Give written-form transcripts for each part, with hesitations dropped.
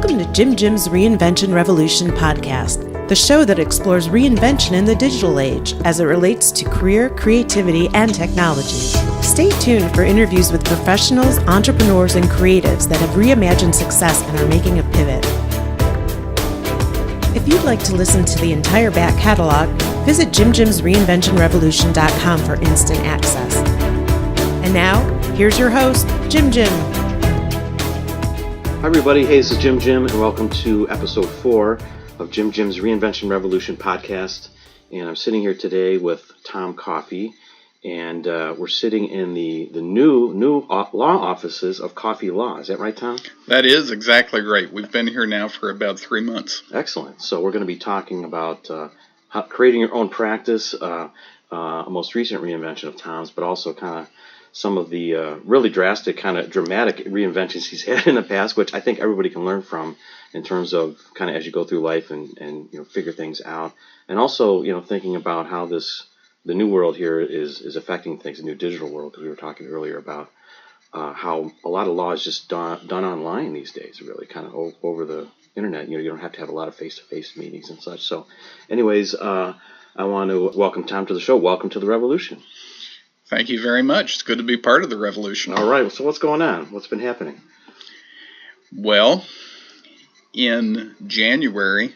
Welcome to Jim's Reinvention Revolution podcast, the show that explores reinvention in the digital age as it relates to career, creativity, and technology. Stay tuned for interviews with professionals, entrepreneurs, and creatives that have reimagined success and are making a pivot. If you'd like to listen to the entire back catalog, visit jimreinventionrevolution.com for instant access. And now, here's your host, Jim. Hi everybody, hey, this is Jim, and welcome to episode 4 of Jim's Reinvention Revolution podcast. And I'm sitting here today with Tom Coffey, and we're sitting in the new law offices of Coffey Law. Is that right, Tom? That is exactly right. We've been here now for about 3 months. Excellent. So we're going to be talking about creating your own practice, a most recent reinvention of Tom's, but also kind of some of the really drastic, kind of dramatic reinventions he's had in the past, which I think everybody can learn from in terms of kind of as you go through life and figure things out. And also, thinking about how the new world here is affecting things, the new digital world, because we were talking earlier about how a lot of law is just done online these days, really, kind of over the internet. You don't have to have a lot of face-to-face meetings and such. So anyways, I want to welcome Tom to the show. Welcome to the revolution. Thank you very much. It's good to be part of the revolution. All right. So what's going on? What's been happening? Well, in January,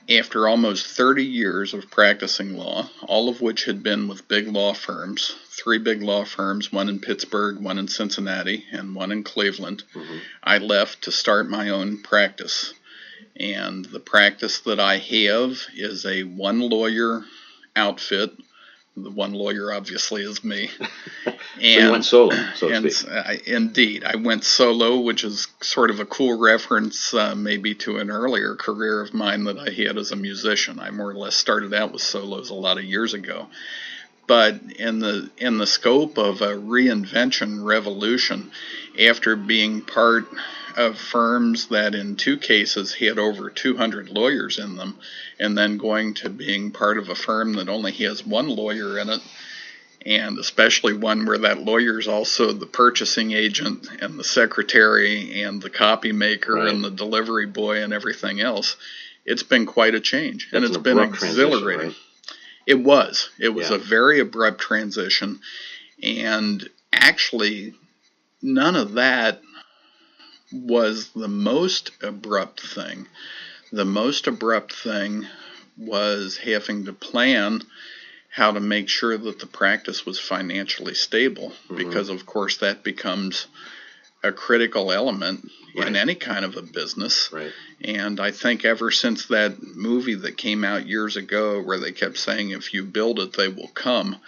after almost 30 years of practicing law, all of which had been with big law firms, 3 big law firms, one in Pittsburgh, one in Cincinnati, and one in Cleveland, I left to start my own practice. And the practice that I have is a one-lawyer outfit. The one lawyer obviously is me. And you went solo, so to speak. Indeed. I went solo, which is sort of a cool reference maybe to an earlier career of mine that I had as a musician. I more or less started out with solos a lot of years ago. But in the scope of a reinvention revolution, after being part of firms that in 2 cases had over 200 lawyers in them, and then going to being part of a firm that only has 1 lawyer in it, and especially one where that lawyer is also the purchasing agent and the secretary and the copy maker and the delivery boy and everything else, it's been quite a change. And it's been exhilarating. Right? It was a very abrupt transition, and actually none of that was the most abrupt thing. The most abrupt thing was having to plan how to make sure that the practice was financially stable, because of course that becomes a critical element in any kind of a business. Right. And I think ever since that movie that came out years ago where they kept saying, if you build it, they will come,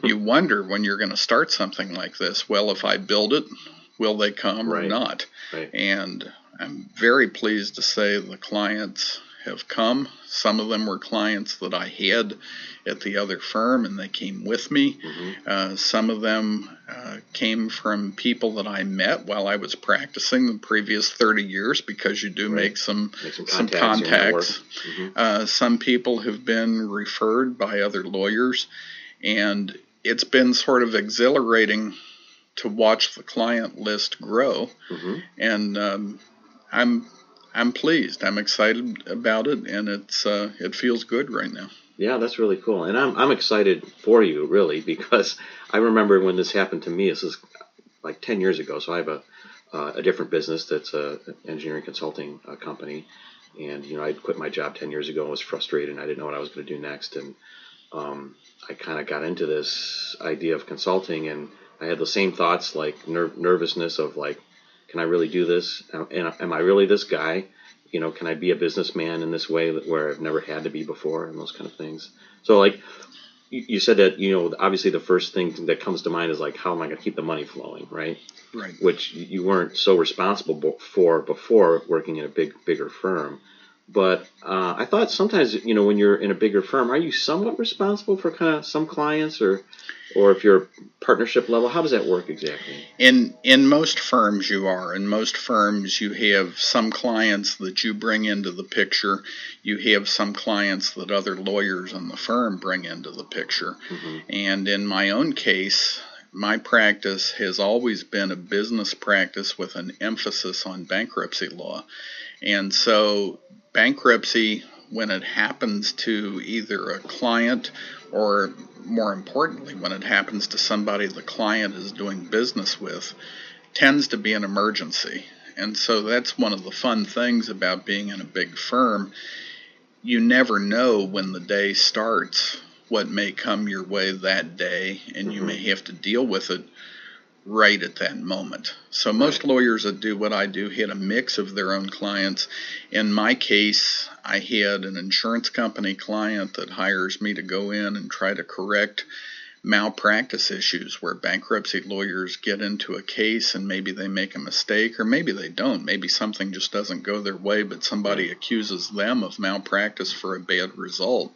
you wonder when you're going to start something like this, well, if I build it, will they come or not? Right. And I'm very pleased to say the clients have come. Some of them were clients that I had at the other firm, and they came with me. Some of them came from people that I met while I was practicing the previous 30 years, because you do make some contacts. Some people have been referred by other lawyers, and it's been sort of exhilarating to watch the client list grow, and I'm pleased. I'm excited about it, and it feels good right now. Yeah, that's really cool, and I'm excited for you, really, because I remember when this happened to me. This is like 10 years ago. So I have a different business that's an engineering consulting company, and I quit my job 10 years ago and was frustrated, and I didn't know what I was going to do next, and I kind of got into this idea of consulting, and I had the same thoughts, like nervousness of like, can I really do this? Am I really this guy? Can I be a businessman in this way where I've never had to be before, and those kind of things. So like you said that, obviously the first thing that comes to mind is like, how am I going to keep the money flowing, right? Right. Which you weren't so responsible for before working in a bigger firm. But I thought sometimes, when you're in a bigger firm, are you somewhat responsible for kind of some clients, or if you're partnership level? How does that work exactly? In most firms you are. In most firms you have some clients that you bring into the picture. You have some clients that other lawyers in the firm bring into the picture. And in my own case, my practice has always been a business practice with an emphasis on bankruptcy law. And so bankruptcy, when it happens to either a client or, more importantly, when it happens to somebody the client is doing business with, tends to be an emergency. And so that's one of the fun things about being in a big firm. You never know when the day starts what may come your way that day, and you may have to deal with it right at that moment. So most lawyers that do what I do had a mix of their own clients. In my case, I had an insurance company client that hires me to go in and try to correct malpractice issues where bankruptcy lawyers get into a case and maybe they make a mistake, or maybe they don't. Maybe something just doesn't go their way, but somebody accuses them of malpractice for a bad result.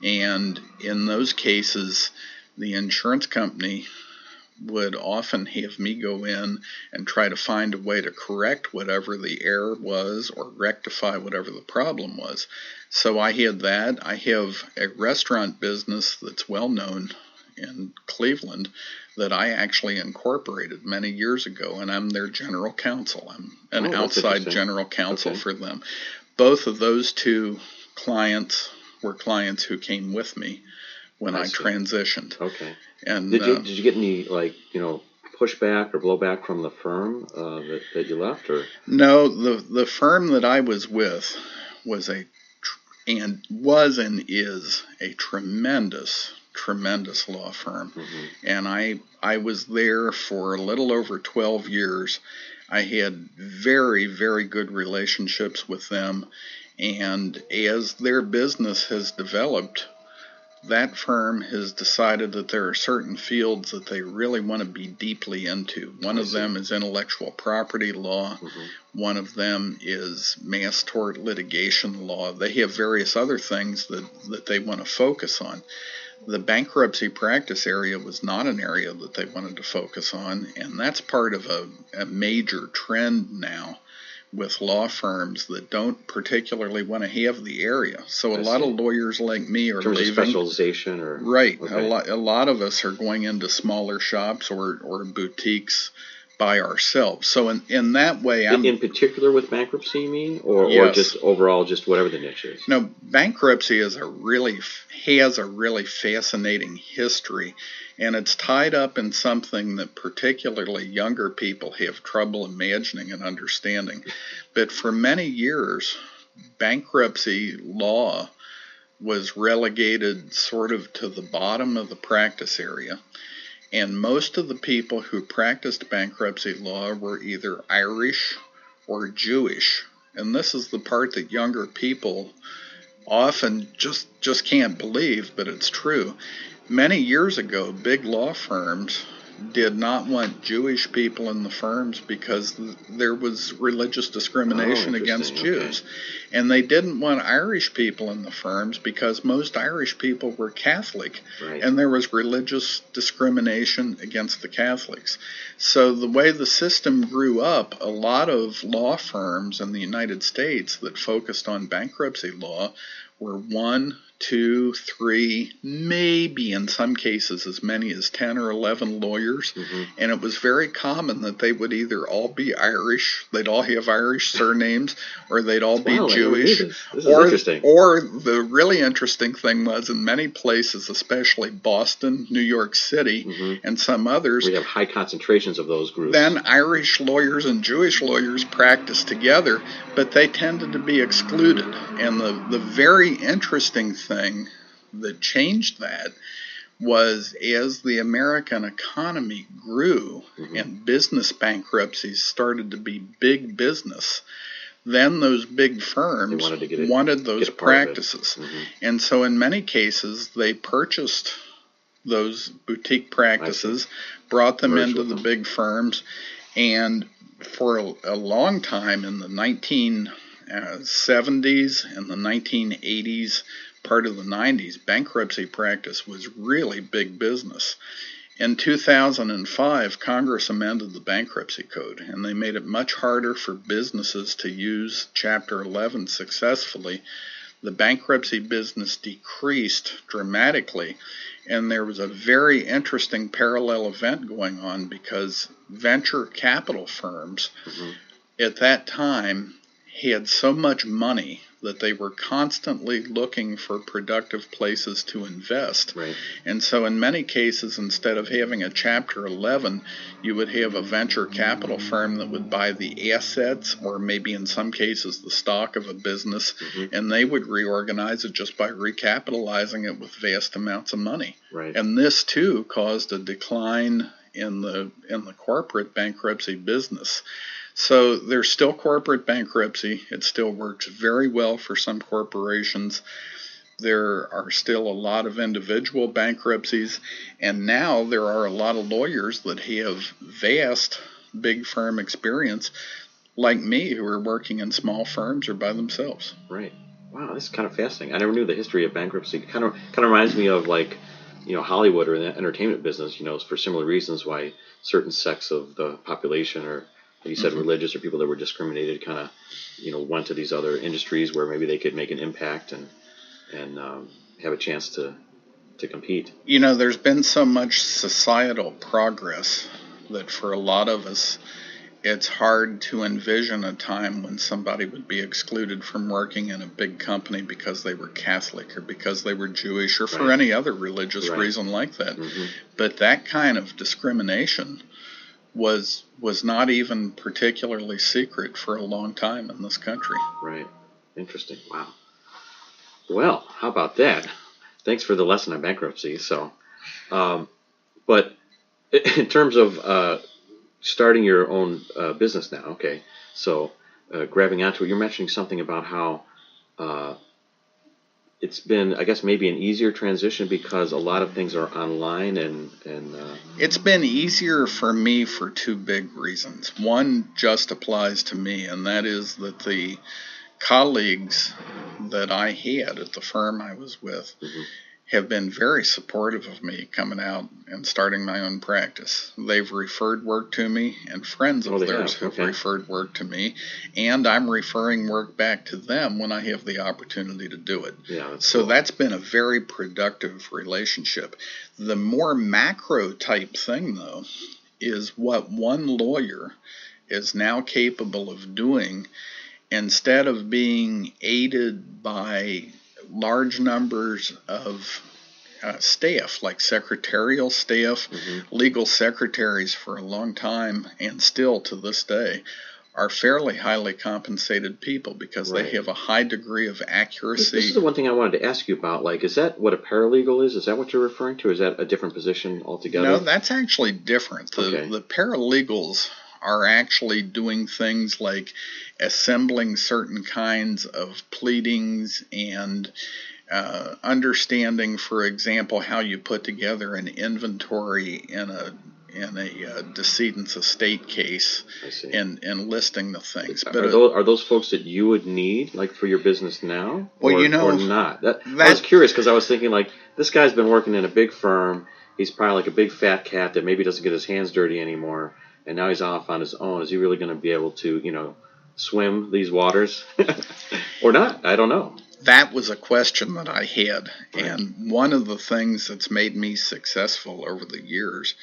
And in those cases, the insurance company would often have me go in and try to find a way to correct whatever the error was or rectify whatever the problem was. So I had that. I have a restaurant business that's well known in Cleveland that I actually incorporated many years ago, and I'm their general counsel. I'm an outside general counsel for them. Both of those two clients were clients who came with me when I transitioned. Okay. And did you get any pushback or blowback from the firm that you left, or? No, the firm that I was with was and is a tremendous law firm. And I was there for a little over 12 years. I had very, very good relationships with them, and as their business has developed, that firm has decided that there are certain fields that they really want to be deeply into. One of them is intellectual property law. One of them is mass tort litigation law. They have various other things that they want to focus on. The bankruptcy practice area was not an area that they wanted to focus on, and that's part of a major trend now with law firms that don't particularly want to have the area. So a lot of lawyers like me are leaving. Of specialization, or right. Okay. A lot of us are going into smaller shops or boutiques by ourselves. So in that way, in particular with bankruptcy, you mean, or just overall, just whatever the niche is? No, bankruptcy has a really fascinating history, and it's tied up in something that particularly younger people have trouble imagining and understanding. But for many years, bankruptcy law was relegated sort of to the bottom of the practice area. And most of the people who practiced bankruptcy law were either Irish or Jewish. And this is the part that younger people often just can't believe, but it's true. Many years ago, big law firms did not want Jewish people in the firms because there was religious discrimination against Jews. Okay. And they didn't want Irish people in the firms because most Irish people were Catholic, and there was religious discrimination against the Catholics. So the way the system grew up, a lot of law firms in the United States that focused on bankruptcy law were 1, 2, 3, maybe in some cases as many as 10 or 11 lawyers. And it was very common that they would either all be Irish, they'd all have Irish surnames, or they'd all be Jewish. This is interesting. Or the really interesting thing was, in many places, especially Boston, New York City, and some others, we have high concentrations of those groups. Then Irish lawyers and Jewish lawyers practiced together, but they tended to be excluded. And the very interesting thing that changed that was, as the American economy grew and business bankruptcies started to be big business, then those big firms wanted those practices. And so in many cases, they purchased those boutique practices, brought them into the big firms, and for a long time in the 1970s and the 1980s, part of the 90s, bankruptcy practice was really big business. In 2005, Congress amended the Bankruptcy Code, and they made it much harder for businesses to use Chapter 11 successfully. The bankruptcy business decreased dramatically, And there was a very interesting parallel event going on because venture capital firms at that time had so much money that they were constantly looking for productive places to invest. Right. And so in many cases, instead of having a Chapter 11, you would have a venture capital firm that would buy the assets, or maybe in some cases the stock of a business, and they would reorganize it just by recapitalizing it with vast amounts of money. Right. And this too caused a decline in the corporate bankruptcy business. So there's still corporate bankruptcy. It still works very well for some corporations. There are still a lot of individual bankruptcies, and now there are a lot of lawyers that have vast big firm experience, like me, who are working in small firms or by themselves. Right. Wow, this is kind of fascinating. I never knew the history of bankruptcy. It kind of reminds me of, like, Hollywood or the entertainment business, for similar reasons why certain sects of the population, or like you said, religious, or people that were discriminated, kind of, went to these other industries where maybe they could make an impact and have a chance to compete. There's been so much societal progress that for a lot of us, it's hard to envision a time when somebody would be excluded from working in a big company because they were Catholic or because they were Jewish or for any other religious reason like that. But that kind of discrimination was not even particularly secret for a long time in this country. Right. Interesting. Wow. Well, how about that? Thanks for the lesson on bankruptcy. So, but in terms of starting your own business now, okay, so grabbing onto it, you're mentioning something about how it's been, I guess, maybe an easier transition because a lot of things are online and It's been easier for me for two big reasons. One just applies to me, and that is that the colleagues that I had at the firm I was with have been very supportive of me coming out and starting my own practice. They've referred work to me, and friends of theirs have referred work to me, and I'm referring work back to them when I have the opportunity to do it. Yeah, that's been a very productive relationship. The more macro type thing, though, is what one lawyer is now capable of doing instead of being aided by large numbers of staff, like secretarial staff. Legal secretaries for a long time, and still to this day, are fairly highly compensated people because they have a high degree of accuracy. This is the one thing I wanted to ask you about. Like, is that what a paralegal is? Is that what you're referring to? Or is that a different position altogether? No, that's actually different. The paralegals are actually doing things like assembling certain kinds of pleadings and understanding, for example, how you put together an inventory in a decedent's estate case and listing the things. But are those folks that you would need, like, for your business now? Well, or not? I was curious because I was thinking, like, this guy's been working in a big firm. He's probably like a big fat cat that maybe doesn't get his hands dirty anymore, and now he's off on his own. Is he really going to be able to, swim these waters or not? I don't know. That was a question that I had, and one of the things that's made me successful over the years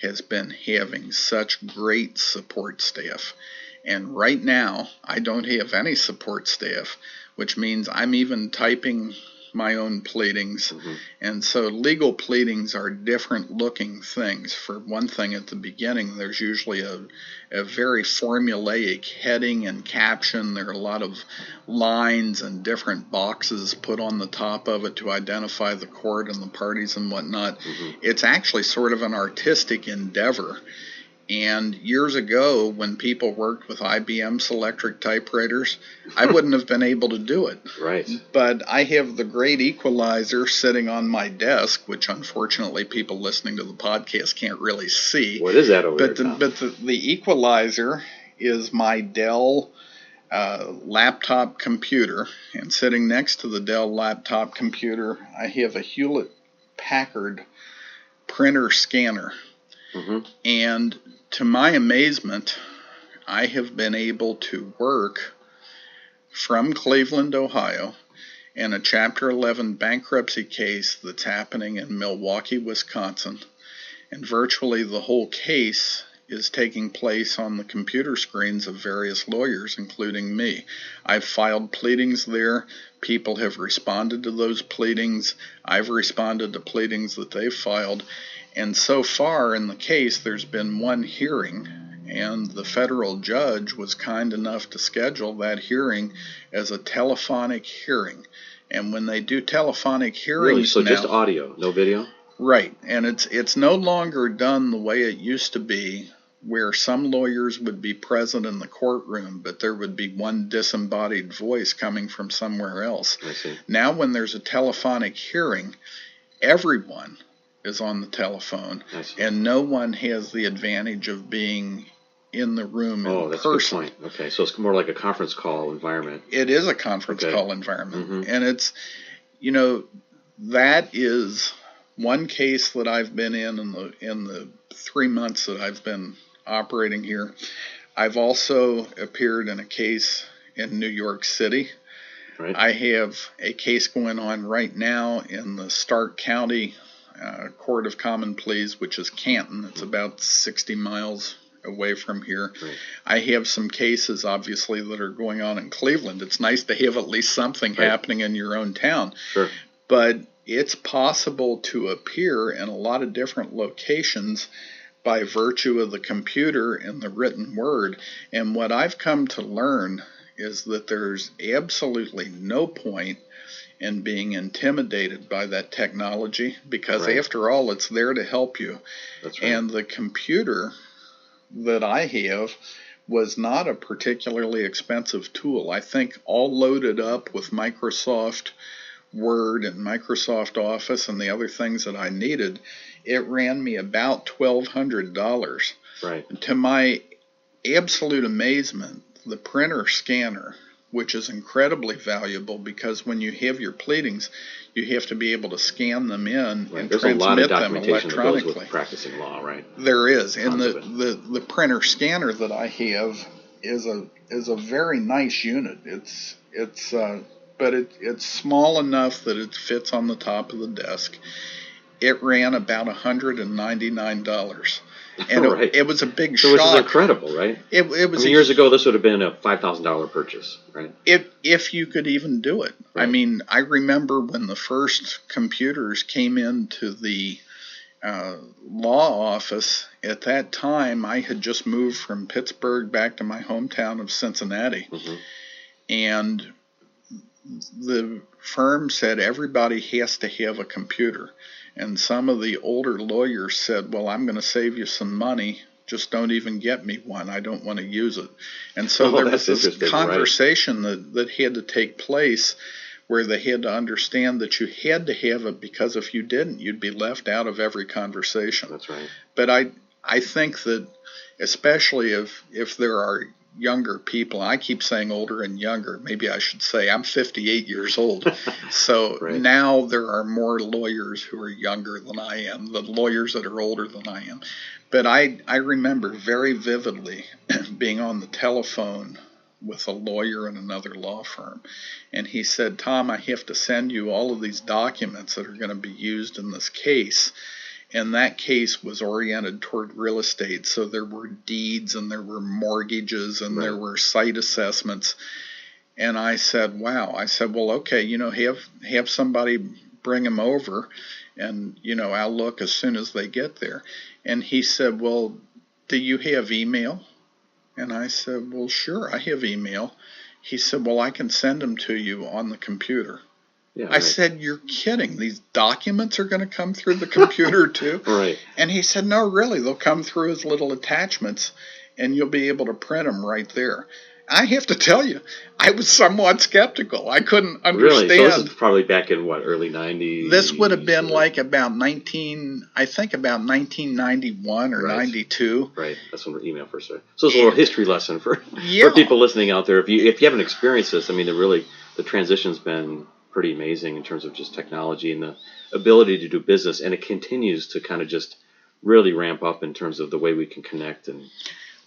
has been having such great support staff. And right now, I don't have any support staff, which means I'm even typing my own pleadings. And so legal pleadings are different looking things. For one thing, at the beginning, there's usually a very formulaic heading and caption. There are a lot of lines and different boxes put on the top of it to identify the court and the parties and whatnot. It's actually sort of an artistic endeavor. And years ago, when people worked with IBM Selectric typewriters, I wouldn't have been able to do it. Right. But I have the great equalizer sitting on my desk, which unfortunately people listening to the podcast can't really see. What is that over there, Tom? But the equalizer is my Dell laptop computer. And sitting next to the Dell laptop computer, I have a Hewlett-Packard printer scanner. And to my amazement, I have been able to work from Cleveland, Ohio, in a Chapter 11 bankruptcy case that's happening in Milwaukee, Wisconsin. And virtually the whole case is taking place on the computer screens of various lawyers, including me. I've filed pleadings there. People have responded to those pleadings. I've responded to pleadings that they've filed. And so far in the case, there's been one hearing, and the federal judge was kind enough to schedule that hearing as a telephonic hearing. And when they do telephonic hearings Really? So now, just audio, no video? Right, and it's no longer done the way it used to be, where some lawyers would be present in the courtroom, but there would be one disembodied voice coming from somewhere else. I see. Now when there's a telephonic hearing, everyone is on the telephone, and no one has the advantage of being in the room in that's person. a good point. Okay, so it's more like a conference call environment. It is a conference call environment, and it's, that is one case that I've been in the 3 months that I've been operating here. I've also appeared in a case in New York City. Right. I have a case going on right now in the Stark County Court of Common Pleas, which is Canton. It's about 60 miles away from here. Right. I have some cases, obviously, that are going on in Cleveland. It's nice to have at least something happening in your own town. Sure. But it's possible to appear in a lot of different locations by virtue of the computer and the written word. And what I've come to learn is that there's absolutely no point in being intimidated by that technology, because after all, it's there to help you. That's right. And the computer that I have was not a particularly expensive tool. I think all loaded up with Microsoft Word and Microsoft Office and the other things that I needed, it ran me about $1,200. Right. To my absolute amazement, the printer scanner, which is incredibly valuable because when you have your pleadings, you have to be able to scan them in and There's a lot transmit of them documentation that goes electronically. with practicing law, right? There is, and Tons of the printer scanner that I have is a very nice unit. But it's small enough that it fits on the top of the desk. It ran about $199, and it was a big shock. Which is incredible, right? It was. Years ago, this would have been a $5,000 purchase, right? If you could even do it. Right. I mean, I remember when the first computers came into the law office. At that time, I had just moved from Pittsburgh back to my hometown of Cincinnati, and the firm said everybody has to have a computer. And some of the older lawyers said, well, I'm going to save you some money. Just don't even get me one. I don't want to use it. And so there was this conversation that had to take place where they had to understand that you had to have it, because if you didn't, you'd be left out of every conversation. That's right. But I think that especially if there are younger people, and I keep saying older and younger, maybe I should say I'm 58 years old. So now there are more lawyers who are younger than I am, the lawyers that are older than I am. But I remember very vividly being on the telephone with a lawyer in another law firm. And he said, Tom, I have to send you all of these documents that are going to be used in this case. And that case was oriented toward real estate. So there were deeds and there were mortgages and there were site assessments. And I said, wow. I said, well, okay, have somebody bring them over and, I'll look as soon as they get there. And he said, well, do you have email? And I said, well, sure, I have email. He said, well, I can send them to you on the computer. Yeah, I said, you're kidding. These documents are going to come through the computer too? Right. And he said, no, really, they'll come through as little attachments and you'll be able to print them right there. I have to tell you, I was somewhat skeptical. I couldn't understand. Really? So this is probably back in early 90s? This would have been like about 1991 or 92. Right. That's when email first started. So it's a little history lesson for people listening out there. If you haven't experienced this, I mean, the transition's been pretty amazing in terms of just technology and the ability to do business, and it continues to kind of just really ramp up in terms of the way we can connect and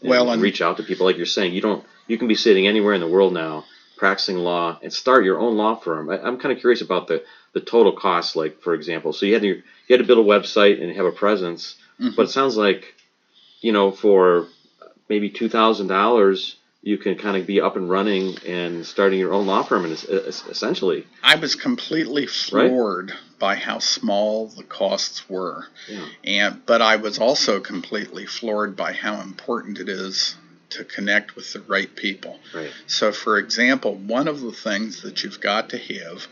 reach out to people. Like you're saying, you can be sitting anywhere in the world now, practicing law and start your own law firm. I'm kind of curious about the total cost. Like, for example, so you had to build a website and have a presence, but it sounds like, for maybe $2,000, you can kind of be up and running and starting your own law firm, and essentially. I was completely floored by how small the costs were, but I was also completely floored by how important it is to connect with the right people. Right. So, for example, one of the things that you've got to have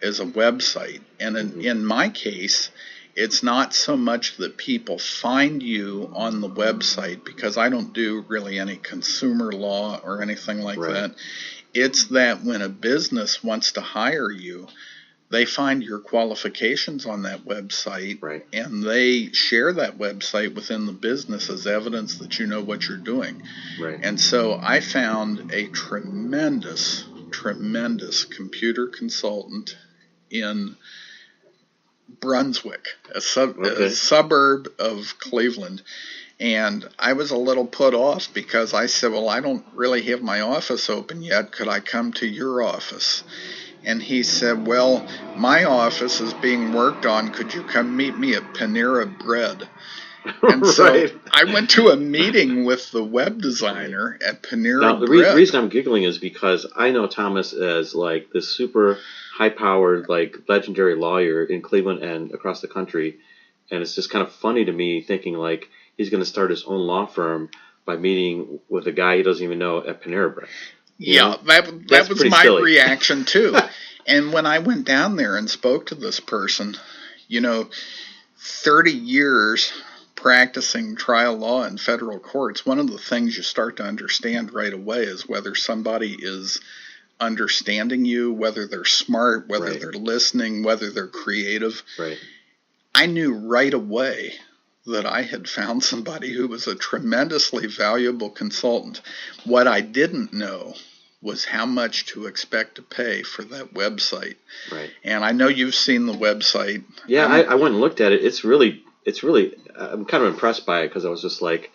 is a website, and in my case, it's not so much that people find you on the website, because I don't do really any consumer law or anything like that. It's that when a business wants to hire you, they find your qualifications on that website, and they share that website within the business as evidence that you know what you're doing. Right. And so I found a tremendous computer consultant in Brunswick, a suburb of Cleveland. And I was a little put off because I said, well, I don't really have my office open yet. Could I come to your office? And he said, well, my office is being worked on. Could you come meet me at Panera Bread? And so I went to a meeting with the web designer at Panera Bread. The reason I'm giggling is because I know Thomas as like this super high-powered, like legendary lawyer in Cleveland and across the country. And it's just kind of funny to me thinking like he's going to start his own law firm by meeting with a guy he doesn't even know at Panera Bread. That was my silly. reaction too. And when I went down there and spoke to this person, 30 years practicing trial law in federal courts, one of the things you start to understand right away is whether somebody is understanding you, whether they're smart, whether they're listening, whether they're creative. Right. I knew right away that I had found somebody who was a tremendously valuable consultant. What I didn't know was how much to expect to pay for that website. Right. And I know you've seen the website. Yeah, I went and looked at it. It's really, I'm kind of impressed by it because I was just like,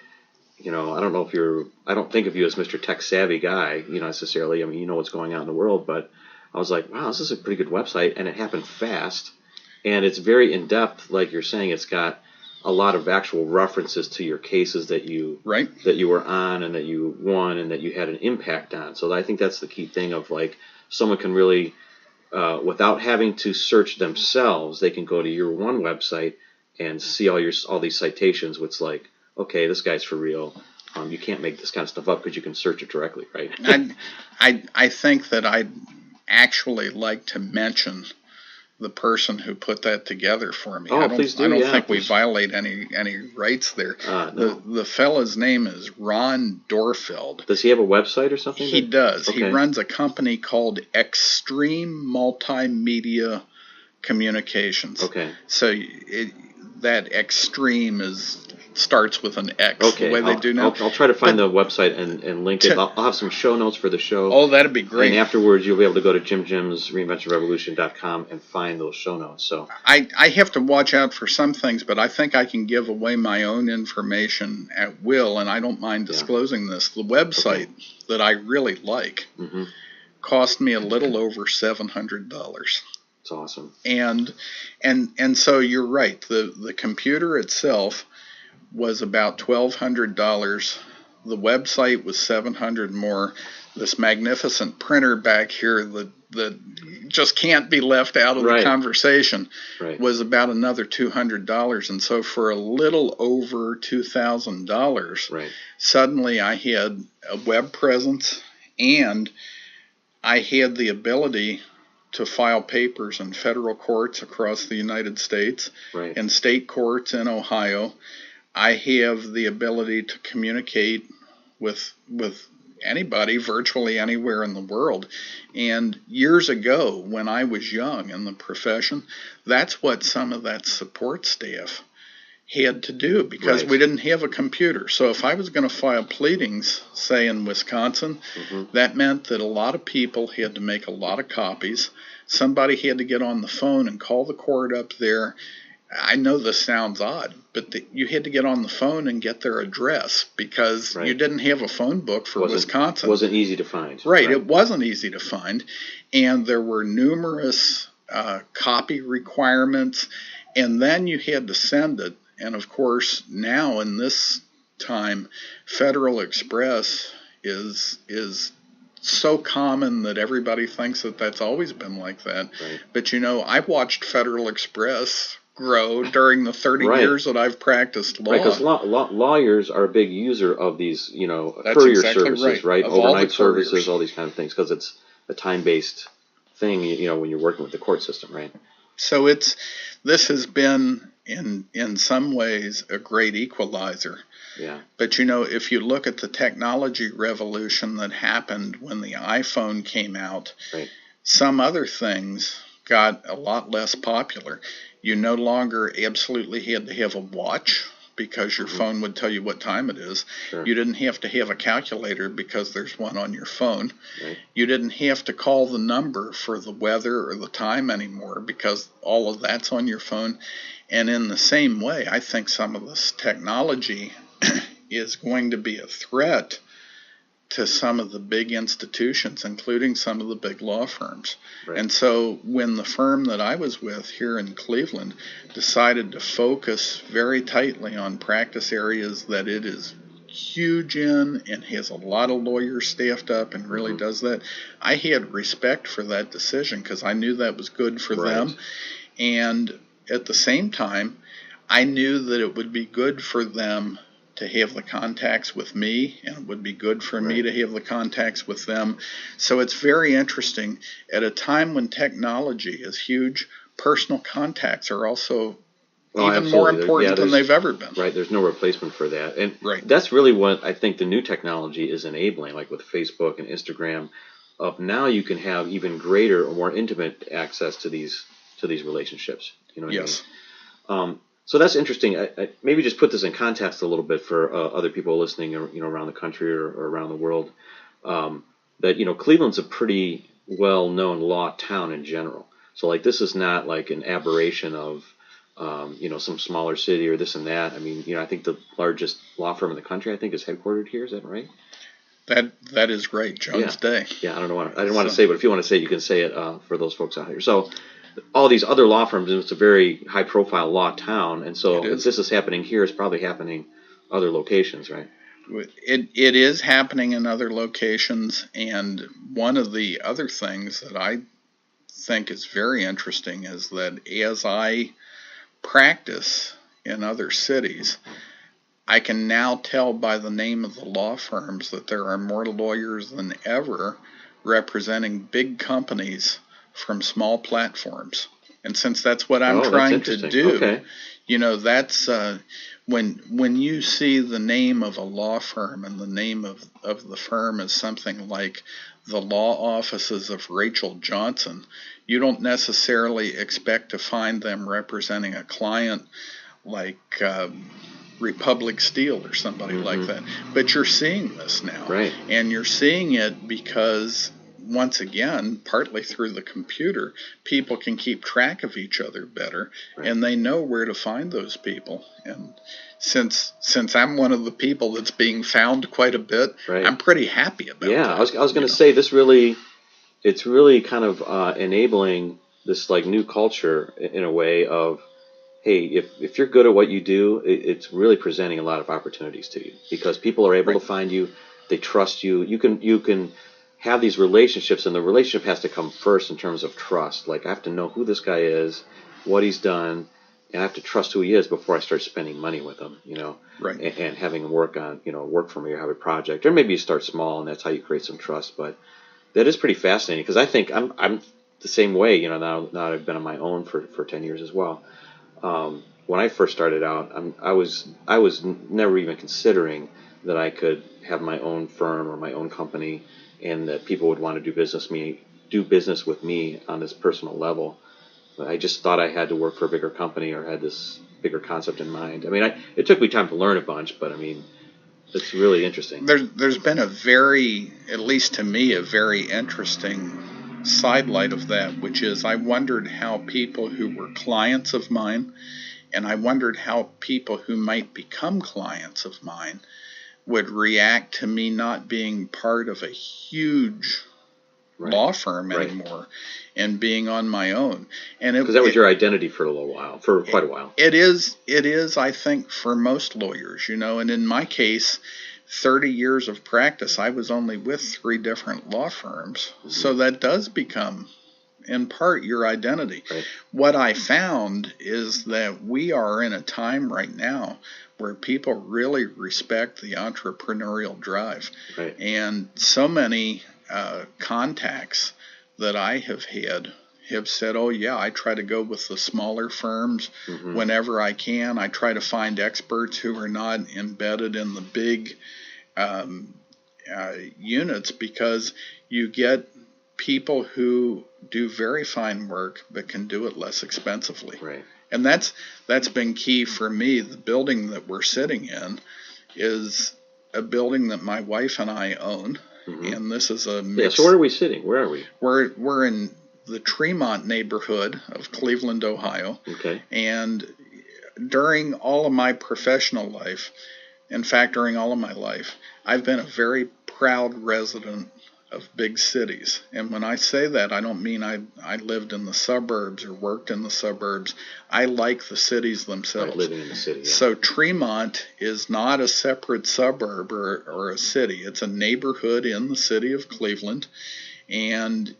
I don't think of you as Mr. Tech Savvy guy, necessarily. I mean, you know what's going on in the world, but I was like, wow, this is a pretty good website, and it happened fast, and it's very in-depth, like you're saying. It's got a lot of actual references to your cases that you were on and that you won and that you had an impact on. So I think that's the key thing of like someone can really, without having to search themselves, they can go to your one website and see all these citations, which like, okay, this guy's for real. You can't make this kind of stuff up because you can search it directly, right? I think that I'd actually like to mention the person who put that together for me. Please do. I don't think we violate any rights there. No. The fellow's name is Ron Dorfeld. Does he have a website or something? He does. Okay. He runs a company called Extreme Multimedia Communications. Okay. So that extreme starts with an X. Okay. The way they do now. I'll try to find the website and link it. I'll have some show notes for the show. Oh, that'd be great. And afterwards, you'll be able to go to Jim's reinventionrevolution.com and find those show notes. So I have to watch out for some things, but I think I can give away my own information at will, and I don't mind disclosing this. The website that I really like cost me a little over $700. It's awesome. And so you're right. The computer itself was about $1,200. The website was $700 more. This magnificent printer back here that just can't be left out of the conversation was about another $200. And so for a little over $2,000, suddenly I had a web presence and I had the ability to file papers in federal courts across the United States and state courts in Ohio. I have the ability to communicate with anybody virtually anywhere in the world. And years ago, when I was young in the profession, that's what some of that support staff had to do because we didn't have a computer. So if I was going to file pleadings, say in Wisconsin, that meant that a lot of people had to make a lot of copies. Somebody had to get on the phone and call the court up there I know this sounds odd, but you had to get on the phone and get their address because you didn't have a phone book for Wisconsin. It wasn't easy to find. Right, it wasn't easy to find. And there were numerous copy requirements, and then you had to send it. And of course, now in this time, Federal Express is so common that everybody thinks that that's always been like that. Right. But I've watched Federal Express grow during the 30 years that I've practiced law. Right, because lawyers are a big user of these, courier services, right? Overnight services, all these kind of things, because it's a time-based thing, when you're working with the court system, right? So this has been, in some ways, a great equalizer. Yeah. But, if you look at the technology revolution that happened when the iPhone came out, some other things got a lot less popular. You no longer absolutely had to have a watch because your phone would tell you what time it is. Sure. You didn't have to have a calculator because there's one on your phone. Right. You didn't have to call the number for the weather or the time anymore because all of that's on your phone. And in the same way, I think some of this technology is going to be a threat to some of the big institutions, including some of the big law firms. Right. And so when the firm that I was with here in Cleveland decided to focus very tightly on practice areas that it is huge in and has a lot of lawyers staffed up and really does that, I had respect for that decision because I knew that was good for them. And at the same time, I knew that it would be good for them to have the contacts with me, and it would be good for me to have the contacts with them. So it's very interesting. At a time when technology is huge, personal contacts are also even more important than they've ever been. Right, there's no replacement for that. And that's really what I think the new technology is enabling, like with Facebook and Instagram. Now you can have even greater or more intimate access to these relationships. You know what I mean? So that's interesting. I maybe just put this in context a little bit for other people listening, around the country or around the world. That Cleveland's a pretty well-known law town in general. So like this is not like an aberration of some smaller city or this and that. I mean, I think the largest law firm in the country, I think, is headquartered here. Is that right? That is right, Jones Day. Yeah, I didn't want to say, but if you want to say it, you can say it for those folks out here. So all these other law firms, it's a very high-profile law town, and so if this is happening here, it's probably happening other locations, right? It is happening in other locations, and one of the other things that I think is very interesting is that as I practice in other cities, I can now tell by the name of the law firms that there are more lawyers than ever representing big companies from small platforms. And since that's what I'm trying to do, that's when you see the name of a law firm and the name of the firm is something like the law offices of Rachel Johnson, you don't necessarily expect to find them representing a client like Republic Steel or somebody like that. But you're seeing this now. Right. And you're seeing it because, once again, partly through the computer, people can keep track of each other better, and they know where to find those people. And since I'm one of the people that's being found quite a bit, I'm pretty happy about that. Yeah, I was going to say it's really kind of enabling this like new culture in a way of, hey, if you're good at what you do, it's really presenting a lot of opportunities to you because people are able to find you, they trust you. You can have these relationships, and the relationship has to come first in terms of trust. Like I have to know who this guy is, what he's done, and I have to trust who he is before I start spending money with him, and having him work for me or have a project. Or maybe you start small, and that's how you create some trust. But that is pretty fascinating because I think I'm the same way, now I've been on my own for 10 years as well. When I first started out, I was never even considering that I could have my own firm or my own company, and that people would want to do business with me on this personal level. But I just thought I had to work for a bigger company or had this bigger concept in mind. I mean, it took me time to learn a bunch, but I mean, it's really interesting. There's been at least to me, a very interesting sidelight of that, which is I wondered how people who were clients of mine And I wondered how people who might become clients of mine would react to me not being part of a huge law firm anymore and being on my own. And because that was your identity for quite a while. It is, I think, for most lawyers, and in my case, 30 years of practice, I was only with 3 different law firms. Mm-hmm. So that does become, in part, your identity. Right. What I found is that we are in a time right now where people really respect the entrepreneurial drive. Right. And so many contacts that I have had have said, oh yeah, I try to go with the smaller firms whenever I can. I try to find experts who are not embedded in the big units, because you get people who do very fine work but can do it less expensively. Right. And that's been key for me. The building that we're sitting in is a building that my wife and I own. Mm-hmm. And this is a mix. Yeah, so where are we sitting? Where are we? We're in the Tremont neighborhood of Cleveland, Ohio. Okay. And during all of my professional life, in fact, during all of my life, I've been a very proud resident of big cities. And when I say that, I don't mean I lived in the suburbs or worked in the suburbs. I like the cities themselves. Like living in the city, yeah. So Tremont is not a separate suburb or a city. It's a neighborhood in the city of Cleveland. And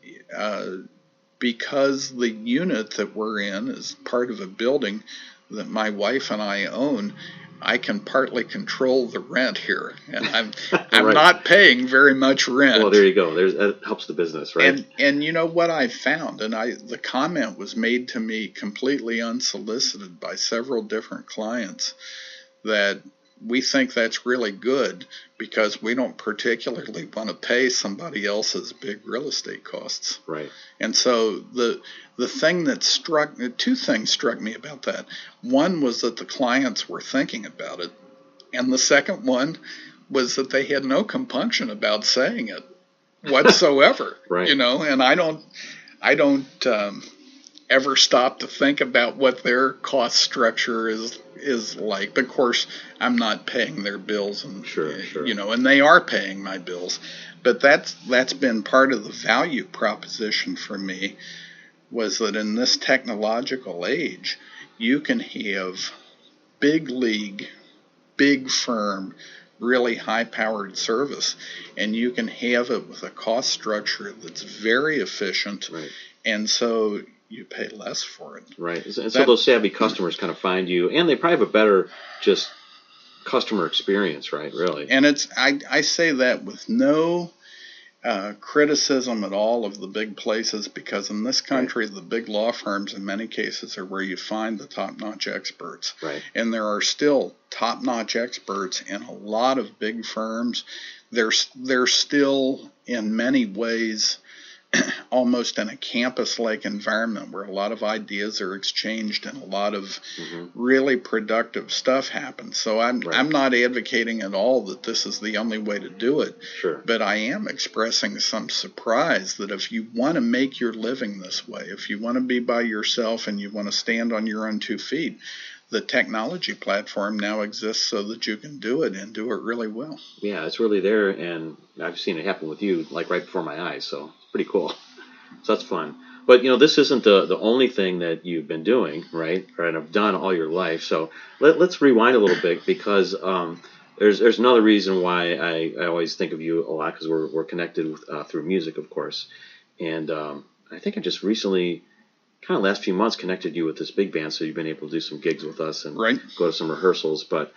because the unit that we're in is part of a building that my wife and I own, I can partly control the rent here, and I'm right. not paying very much rent. Well, there you go. That helps the business, right? And you know what I found, and the comment was made to me completely unsolicited by several different clients, that we think that's really good because we don't particularly want to pay somebody else's big real estate costs. Right. And so the thing that two things struck me about that. One was that the clients were thinking about it. And the second one was that they had no compunction about saying it whatsoever. Right. And I don't ever stop to think about what their cost structure is like. But of course, I'm not paying their bills, and sure. And they are paying my bills. But that's been part of the value proposition for me, was that in this technological age, you can have big league, big firm, really high-powered service, and you can have it with a cost structure that's very efficient, right. And so you pay less for it. Right. And so those savvy customers kind of find you, and they probably have a better just customer experience, right? Really. And I say that with no criticism at all of the big places, because in this country, right. The big law firms in many cases are where you find the top-notch experts. Right. And there are still top-notch experts in a lot of big firms. They're still in many ways almost in a campus-like environment where a lot of ideas are exchanged and a lot of really productive stuff happens. So I'm not advocating at all that this is the only way to do it. Sure. But I am expressing some surprise that if you want to make your living this way, if you want to be by yourself and you want to stand on your own 2 feet, the technology platform now exists so that you can do it and do it really well. Yeah, it's really there, and I've seen it happen with you, like right before my eyes, so it's pretty cool. So that's fun. But, this isn't the only thing that you've been doing, right, and have done all your life. So let's rewind a little bit, because there's another reason why I always think of you a lot, because we're connected through music, of course. And I think I just recently, kind of last few months, connected you with this big band, so you've been able to do some gigs with us and go to some rehearsals. But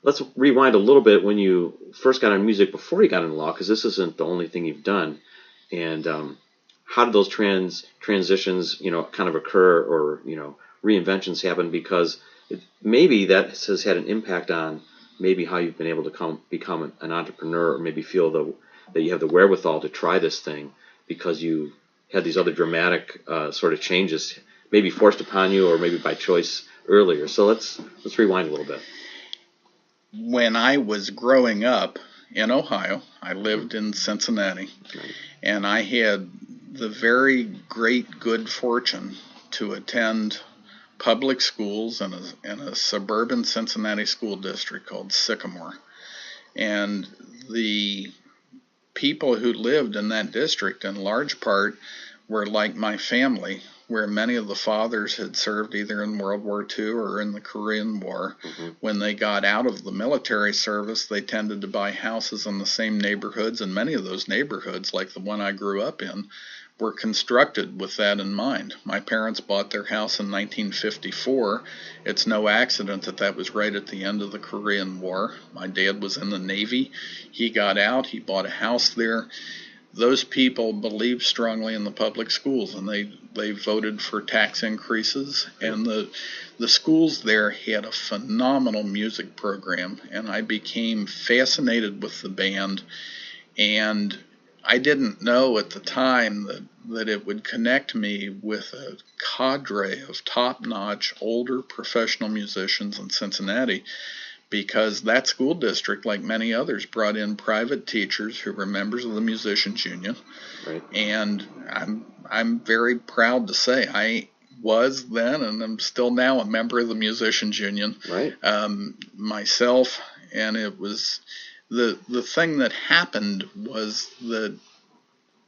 let's rewind a little bit when you first got into music before you got into law, because this isn't the only thing you've done. And how did those transitions, kind of occur, or reinventions happen? Because maybe that has had an impact on maybe how you've been able to become an entrepreneur, or maybe feel that you have the wherewithal to try this thing because you had these other dramatic sort of changes, maybe forced upon you or maybe by choice earlier. So let's rewind a little bit. When I was growing up in Ohio, I lived in Cincinnati, and I had the very great good fortune to attend public schools in a suburban Cincinnati school district called Sycamore. And the people who lived in that district, in large part, were like my family, where many of the fathers had served either in World War II or in the Korean War. Mm-hmm. When they got out of the military service, they tended to buy houses in the same neighborhoods, and many of those neighborhoods, like the one I grew up in, were constructed with that in mind. My parents bought their house in 1954. It's no accident that that was right at the end of the Korean War. My dad was in the Navy. He got out. He bought a house there. Those people believed strongly in the public schools, and they voted for tax increases. And the schools there had a phenomenal music program, and I became fascinated with the band. And I didn't know at the time that it would connect me with a cadre of top-notch older professional musicians in Cincinnati, because that school district, like many others, brought in private teachers who were members of the musicians union. Right. And I'm very proud to say I was then, and I'm still now, a member of the musicians union. Right. Myself, and it was the thing that happened was that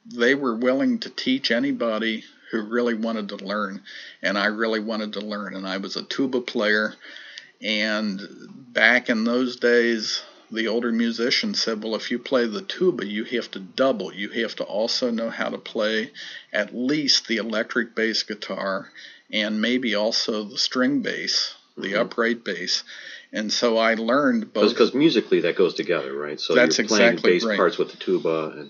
they were willing to teach anybody who really wanted to learn, and I really wanted to learn, and I was a tuba player. And back in those days, the older musicians said, well, if you play the tuba, you have to double. You have to also know how to play at least the electric bass guitar and maybe also the string bass, the upright bass. And so I learned both. Because musically that goes together, right? So that's you're playing exactly bass right. parts with the tuba.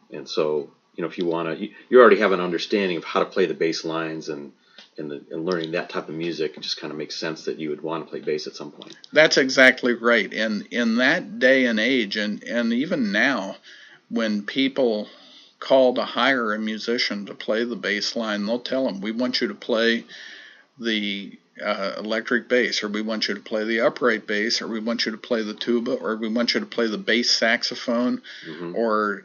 And so, if you want to, you already have an understanding of how to play the bass lines, and learning that type of music, it just kind of makes sense that you would want to play bass at some point. That's exactly right. And in that day and age, and even now, when people call to hire a musician to play the bass line, they'll tell them, we want you to play the electric bass, or we want you to play the upright bass, or we want you to play the tuba, or we want you to play the bass saxophone, or...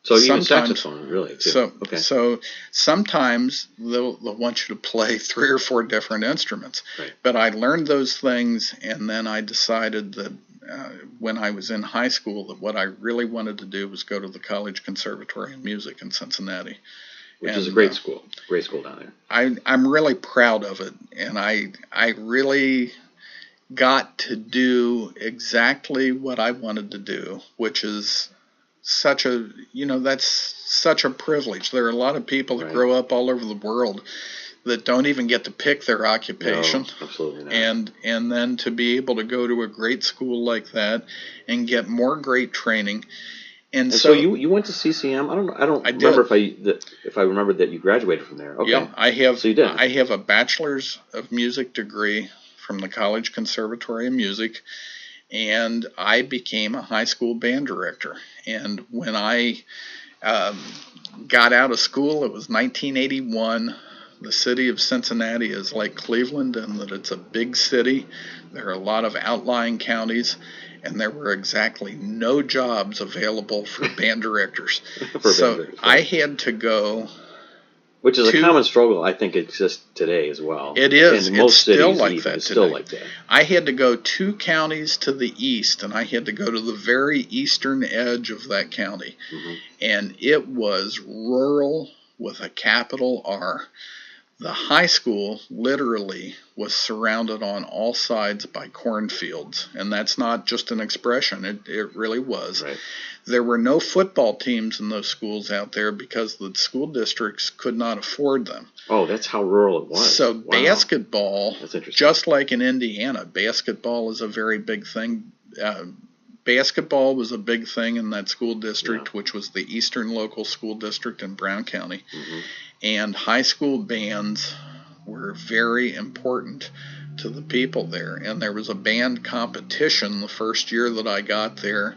So even saxophone, really. Too. So sometimes they'll want you to play 3 or 4 different instruments. Right. But I learned those things, and then I decided that when I was in high school, that what I really wanted to do was go to the College Conservatory of Music in Cincinnati. Which is a great school. Great school down there. I'm really proud of it, and I really got to do exactly what I wanted to do, which is... that's such a privilege. There are a lot of people that grow up all over the world that don't even get to pick their occupation. No, absolutely not. And then to be able to go to a great school like that and get more great training. And so you went to CCM. I don't remember if I remembered that you graduated from there. Okay. Yeah, I have. So you did. I have a bachelor's of music degree from the College Conservatory of Music. And I became a high school band director. And when I got out of school, it was 1981. The city of Cincinnati is like Cleveland in that it's a big city. There are a lot of outlying counties, and there were exactly no jobs available for band directors. I had to go... Which is a common struggle, I think, exists today as well. It is. And most cities still like that today. Still like that. I had to go 2 counties to the east, and I had to go to the very eastern edge of that county. Mm-hmm. And it was rural with a capital R. The high school literally was surrounded on all sides by cornfields, and that's not just an expression. It really was. Right. There were no football teams in those schools out there because the school districts could not afford them. Oh, that's how rural it was. So basketball, just like in Indiana, basketball is a very big thing. Basketball was a big thing in that school district, which was the Eastern Local School District in Brown County. Mm-hmm. And high school bands were very important to the people there. And there was a band competition the first year that I got there.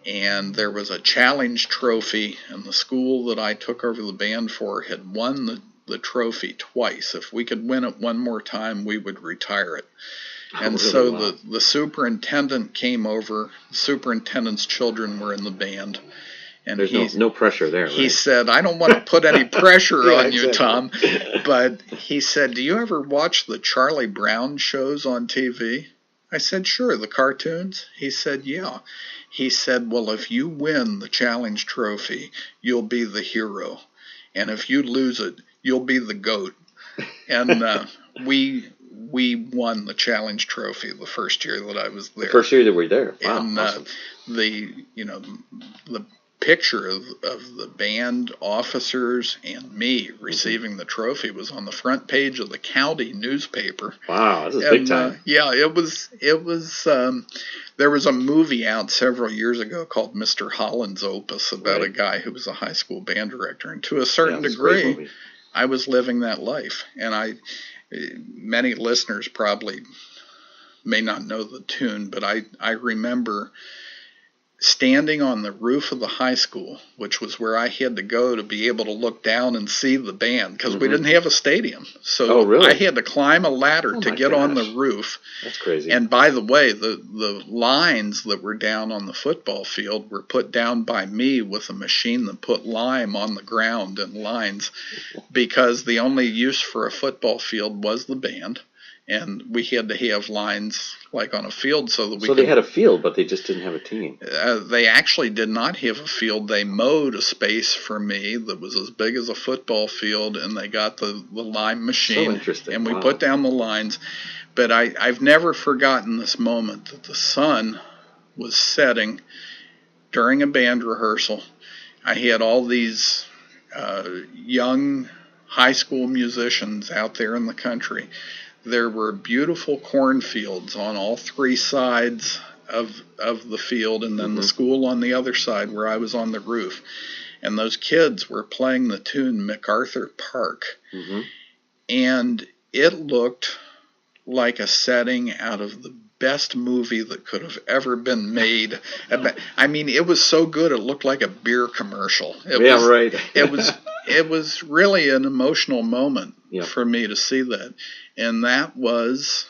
And there was a challenge trophy, and the school that I took over the band for had won the trophy twice. If we could win it one more time, we would retire it. And the superintendent came over. The superintendent's children were in the band, And there's no pressure there, right? He said, I don't want to put any pressure Yeah, on you, exactly. Tom, but he said, do you ever watch the Charlie Brown shows on TV? I said, sure, the cartoons. He said, yeah. He said, well, if you win the challenge trophy, you'll be the hero. And if you lose it, you'll be the GOAT. And we won the challenge trophy the first year that I was there. The first year that we were there. Wow, And awesome. the picture of the band officers and me receiving the trophy was on the front page of the county newspaper. Wow, this is big time. It was. There was a movie out several years ago called Mr. Holland's Opus about a guy who was a high school band director, and to a certain degree, I was living that life. And many listeners probably may not know the tune, but I remember standing on the roof of the high school, which was where I had to go to be able to look down and see the band, because we didn't have a stadium. So I had to climb a ladder to get on the roof. That's crazy. And by the way, the lines that were down on the football field were put down by me with a machine that put lime on the ground in lines, because the only use for a football field was the band. And we had to have lines like on a field so that we So they had a field, but they just didn't have a team. They actually did not have a field. They mowed a space for me that was as big as a football field, and they got the lime machine. So interesting. And we put down the lines. But I've never forgotten this moment that the sun was setting during a band rehearsal. I had all these young high school musicians out there in the country. There were beautiful cornfields on all three sides of the field, and then the school on the other side where I was on the roof. And those kids were playing the tune MacArthur Park. And it looked like a setting out of the best movie that could have ever been made. I mean, it was so good it looked like a beer commercial. It was really an emotional moment for me to see that. And that was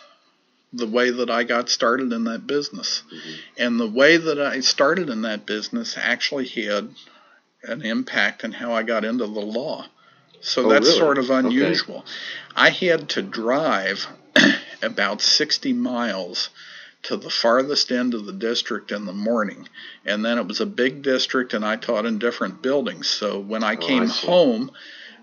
the way that I got started in that business. And the way that I started in that business actually had an impact on how I got into the law. So that's really sort of unusual. Okay. I had to drive about 60 miles to the farthest end of the district in the morning. And then it was a big district, and I taught in different buildings. So when I came home,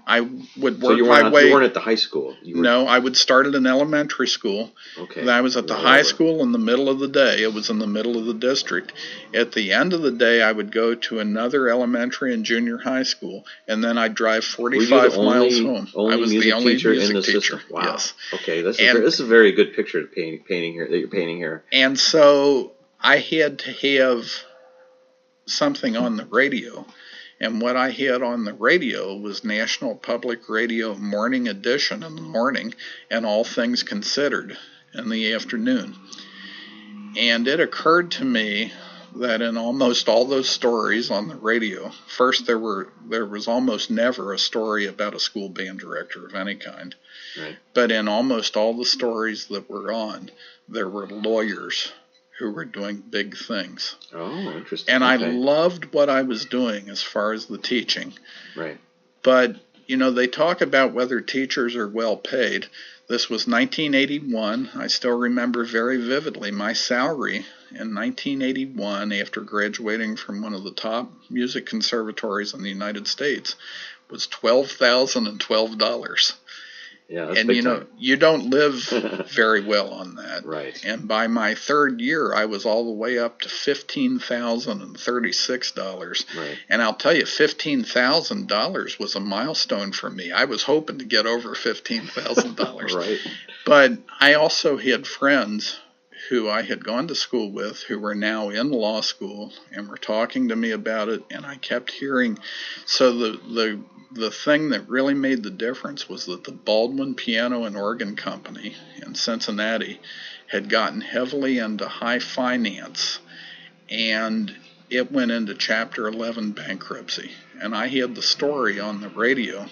I would work my way. You weren't at the high school? No, I would start at an elementary school. Okay. Then I was at the high school in the middle of the day. It was in the middle of the district. At the end of the day, I would go to another elementary and junior high school, and then I'd drive 45 miles home. I was the only music teacher. Wow. Yes. Okay, this is a very good picture that you're painting here. And so I had to have something on the radio. And what I had on the radio was National Public Radio Morning Edition in the morning and All Things Considered in the afternoon. And it occurred to me that in almost all those stories on the radio, first there was almost never a story about a school band director of any kind. Right. But in almost all the stories that were on, there were lawyers who were doing big things. Oh, interesting. And I loved what I was doing as far as the teaching. Right. But, they talk about whether teachers are well paid. This was 1981. I still remember very vividly my salary in 1981 after graduating from one of the top music conservatories in the United States was $12,012. Yeah, that's and big time. You don't live very well on that. Right. And by my third year, I was all the way up to $15,036. Right. And I'll tell you, $15,000 was a milestone for me. I was hoping to get over $15,000. Right. But I also had friends who I had gone to school with who were now in law school and were talking to me about it, and I kept hearing. So the thing that really made the difference was that the Baldwin Piano and Organ Company in Cincinnati had gotten heavily into high finance, and it went into Chapter 11 bankruptcy. And I had the story on the radio,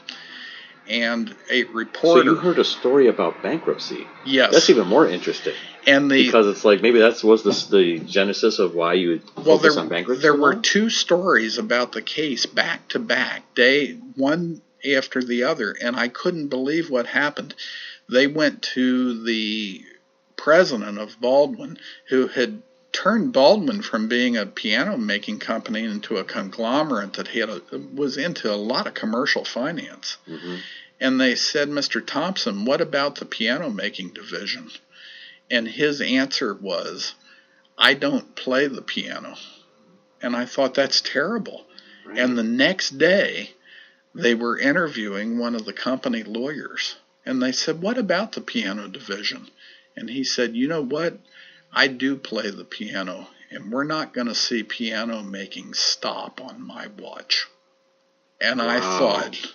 and a reporter. So you heard a story about bankruptcy. Yes. That's even more interesting. And because it's like maybe that was the genesis of why you would focus on bankruptcy. There were two stories about the case back to back, one after the other, and I couldn't believe what happened. They went to the president of Baldwin, who had turned Baldwin from being a piano making company into a conglomerate that was into a lot of commercial finance. Mm-hmm. And they said, Mr. Thompson, what about the piano making division? And his answer was, I don't play the piano. And I thought, that's terrible. Right. And the next day, they were interviewing one of the company lawyers. And they said, what about the piano division? And he said, you know what? I do play the piano, and we're not going to see piano making stop on my watch. And wow. I thought,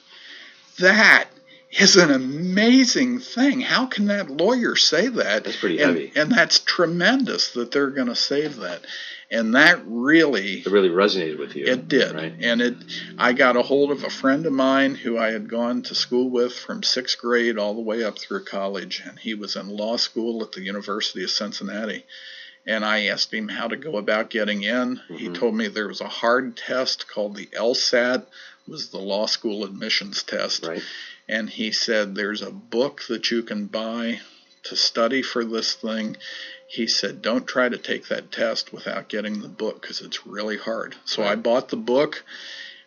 that is an amazing thing. How can that lawyer say that? That's pretty heavy. And that's tremendous that they're going to say that. And that really... It really resonated with you. It did. Right? And I got a hold of a friend of mine who I had gone to school with from 6th grade all the way up through college. And he was in law school at the University of Cincinnati. And I asked him how to go about getting in. Mm-hmm. He told me there was a hard test called the LSAT, was the law school admissions test. Right. And he said, there's a book that you can buy to study for this thing. He said, don't try to take that test without getting the book because it's really hard. So I bought the book.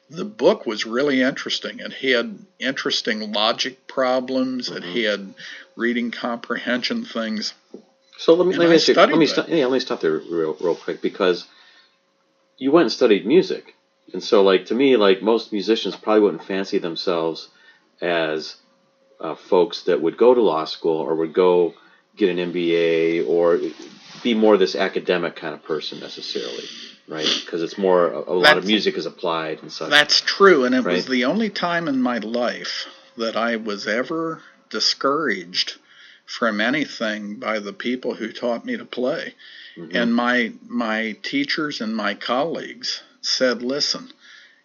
The book was really interesting. It had interesting logic problems. Mm-hmm. It had reading comprehension things. So let me stop there real quick, because you went and studied music. And so, like, to me, like, most musicians probably wouldn't fancy themselves as folks that would go to law school or would go get an MBA or be more this academic kind of person necessarily, right? Because it's more a lot of music is applied and such. That's true, and it was the only time in my life that I was ever discouraged from anything by the people who taught me to play. Mm-hmm. And my teachers and my colleagues said, listen,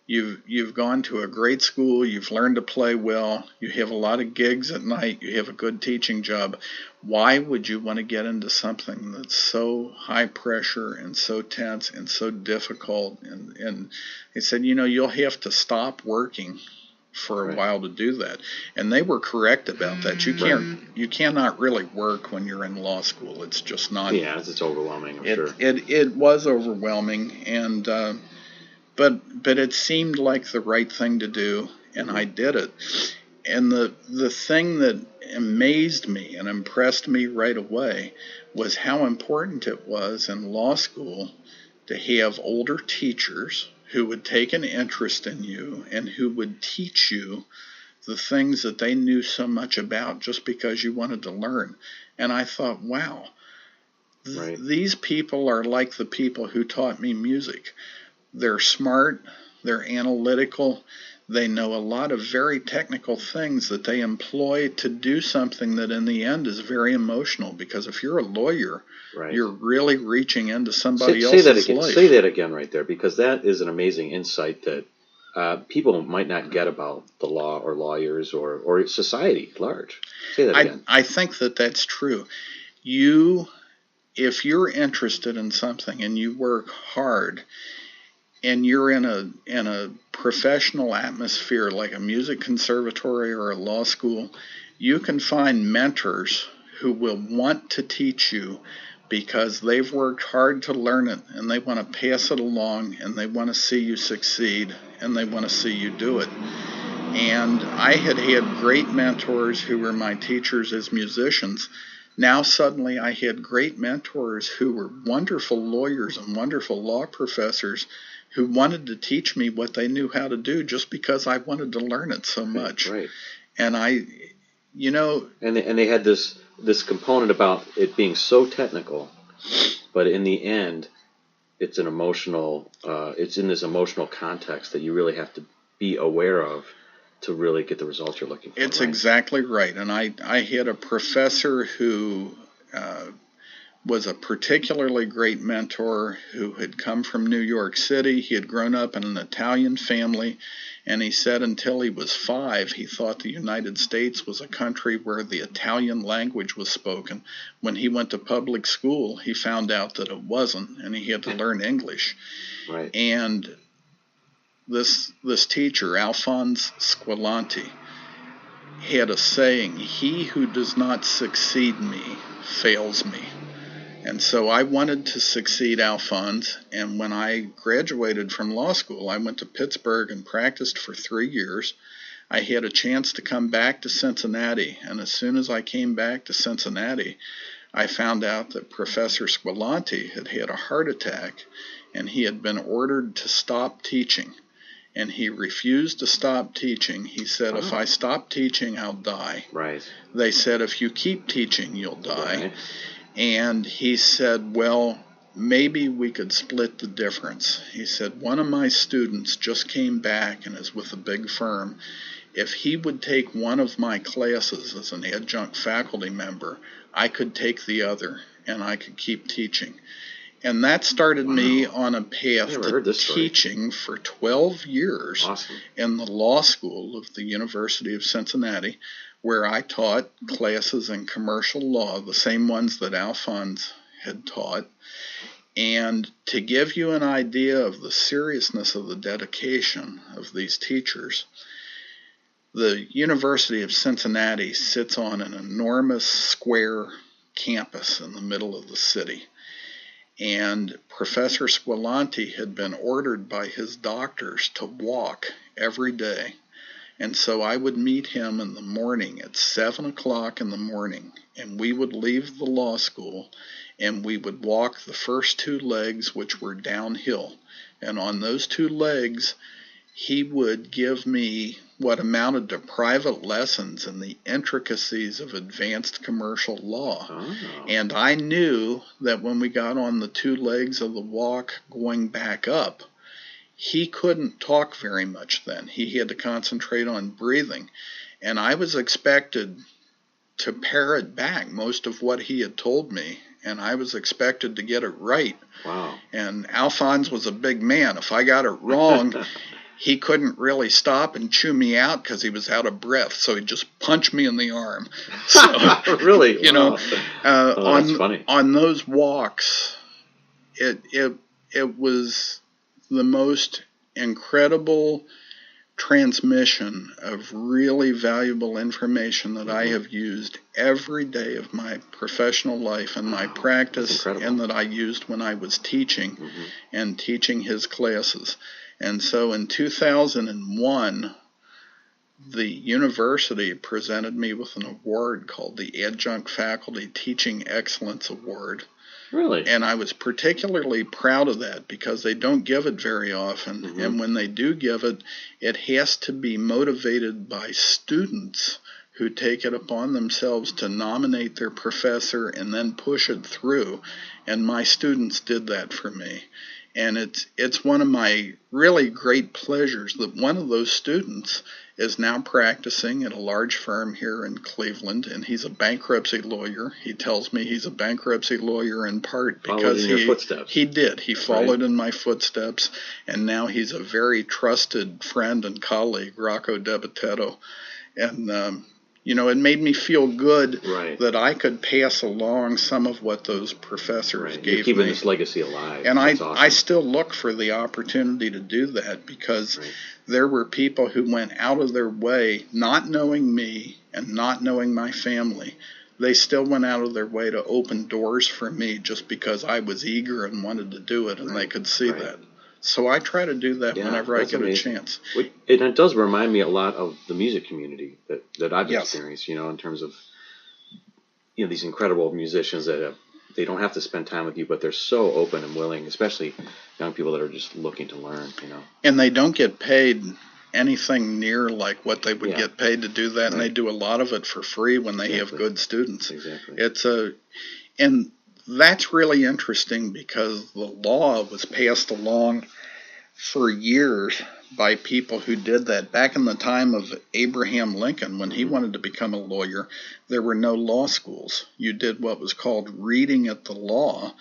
you've gone to a great school, you've learned to play well, you have a lot of gigs at night, you have a good teaching job. Why would you want to get into something that's so high pressure and so tense and so difficult? And they said, you'll have to stop working for a while to do that. And they were correct about that. You cannot really work when you're in law school. It's just not. Yeah, it's overwhelming, I'm sure. It was overwhelming, and but it seemed like the right thing to do, and I did it. And the thing that amazed me and impressed me right away was how important it was in law school to have older teachers who would take an interest in you and who would teach you the things that they knew so much about just because you wanted to learn. And I thought, wow, these people are like the people who taught me music. They're smart, they're analytical, they know a lot of very technical things that they employ to do something that in the end is very emotional, because if you're a lawyer, you're really reaching into somebody else's life. Say that again right there, because that is an amazing insight that people might not get about the law or lawyers or society at large. Say that again. I think that's true. If you're interested in something and you work hard, and you're in a professional atmosphere like a music conservatory or a law school, you can find mentors who will want to teach you because they've worked hard to learn it, and they want to pass it along, and they want to see you succeed, and they want to see you do it. And I had great mentors who were my teachers as musicians. Now suddenly I had great mentors who were wonderful lawyers and wonderful law professors who wanted to teach me what they knew how to do just because I wanted to learn it so much. Right. And And they had this component about it being so technical, but in the end, it's an emotional. It's in this emotional context that you really have to be aware of to really get the results you're looking for. It's exactly right. And I had a professor who was a particularly great mentor who had come from New York City. He had grown up in an Italian family, and he said until he was 5, he thought the United States was a country where the Italian language was spoken. When he went to public school, he found out that it wasn't, and he had to learn English. Right. And this teacher, Alphonse Squilanti, had a saying, "He who does not succeed me fails me." And so I wanted to succeed Alphonse, and when I graduated from law school, I went to Pittsburgh and practiced for 3 years. I had a chance to come back to Cincinnati, and as soon as I came back to Cincinnati, I found out that Professor Squilanti had had a heart attack, and he had been ordered to stop teaching. And he refused to stop teaching. He said, "If I stop teaching, I'll die." Right. They said, "If you keep teaching, you'll die." Right. And he said, "Well, maybe we could split the difference." He said, "One of my students just came back and is with a big firm. If he would take one of my classes as an adjunct faculty member, I could take the other and I could keep teaching." And that started me on a path to teaching for 12 years in the law school of the University of Cincinnati, where I taught classes in commercial law, the same ones that Alphonse had taught. And to give you an idea of the seriousness of the dedication of these teachers, the University of Cincinnati sits on an enormous square campus in the middle of the city. And Professor Squilanti had been ordered by his doctors to walk every day. And so I would meet him in the morning at 7 o'clock in the morning, and we would leave the law school, and we would walk the first 2 legs, which were downhill. And on those 2 legs, he would give me what amounted to private lessons in the intricacies of advanced commercial law. And I knew that when we got on the 2 legs of the walk going back up, he couldn't talk very much then. He had to concentrate on breathing. And I was expected to parrot back most of what he had told me, and I was expected to get it right. Wow. And Alphonse was a big man. If I got it wrong, he couldn't really stop and chew me out because he was out of breath, so he'd just punch me in the arm. So, really? You know, that's funny. On those walks, it was the most incredible transmission of really valuable information that I have used every day of my professional life and my practice, and that I used when I was teaching and teaching his classes. And so in 2001, the university presented me with an award called the Adjunct Faculty Teaching Excellence Award. Really? And I was particularly proud of that because they don't give it very often. And when they do give it, it has to be motivated by students who take it upon themselves to nominate their professor and then push it through. And my students did that for me. And it's one of my really great pleasures that one of those students is now practicing at a large firm here in Cleveland, and he's a bankruptcy lawyer. He tells me he's a bankruptcy lawyer in part because he followed in my footsteps, and now he's a very trusted friend and colleague, Rocco Debitetto. And you know, it made me feel good that I could pass along some of what those professors gave me. You're keeping this legacy alive. And I still look for the opportunity to do that because there were people who went out of their way, not knowing me and not knowing my family. They still went out of their way to open doors for me just because I was eager and wanted to do it, and they could see that. So I try to do that whenever I get a chance. And it does remind me a lot of the music community that I've experienced, you know, in terms of, you know, these incredible musicians that they don't have to spend time with you, but they're so open and willing, especially young people that are just looking to learn, you know. And they don't get paid anything near like what they would get paid to do that, and they do a lot of it for free when they have good students. And that's really interesting because the law was passed along for years by people who did that. Back in the time of Abraham Lincoln, when he wanted to become a lawyer, there were no law schools. You did what was called reading at the law,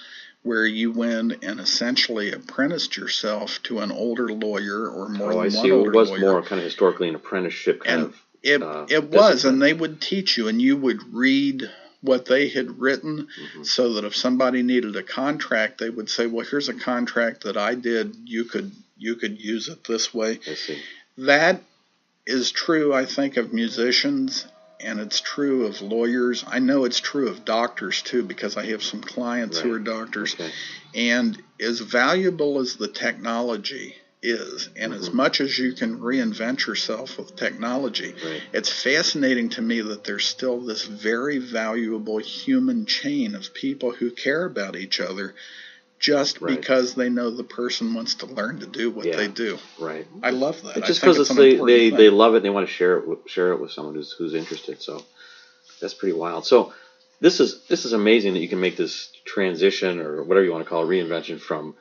where you went and essentially apprenticed yourself to an older lawyer or more than one older lawyer. It was more kind of historically an apprenticeship kind of. It was, and they would teach you, and you would read what they had written, so that if somebody needed a contract, they would say, well, here's a contract that I did, you could use it this way. I see. That is true, I think, of musicians, and it's true of lawyers. I know it's true of doctors too, because I have some clients who are doctors. Okay. And as valuable as the technology is, and as much as you can reinvent yourself with technology, it's fascinating to me that there's still this very valuable human chain of people who care about each other just because they know the person wants to learn to do what they do. Right. I love that. It's just because they love it and they want to share it with someone who's interested. So that's pretty wild. So this is amazing that you can make this transition, or whatever you want to call it, reinvention, from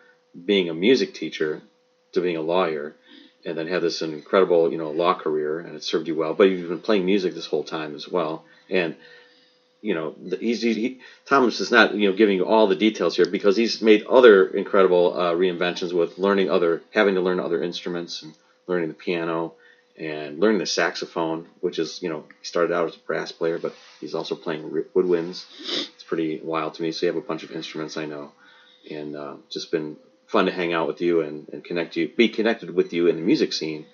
being a music teacher to being a lawyer, and then have this incredible, law career, and it served you well. But you've been playing music this whole time as well, and Thomas is not giving you all the details here, because he's made other incredible reinventions with having to learn other instruments, and learning the piano and learning the saxophone, which is he started out as a brass player, but he's also playing woodwinds. It's pretty wild to me. So you have a bunch of instruments, I know, and just been fun to hang out with you and be connected with you in the music scene,